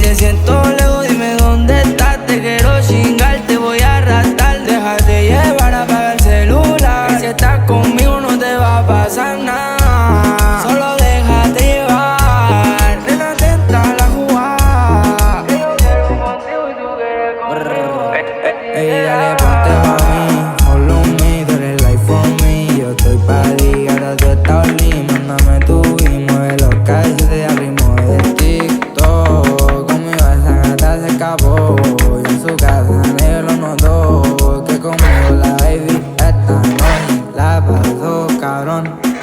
te siento lejos, dime dónde estás. Te quiero chingar, te voy a arrastrar. Déjate llevar, apaga el celular. Que si estás conmigo no te va a pasar nada. Solo déjate llevar. Nena, atenta a la jugada. Que yo quiero contigo y tú quieres conmigo. Ey, dale,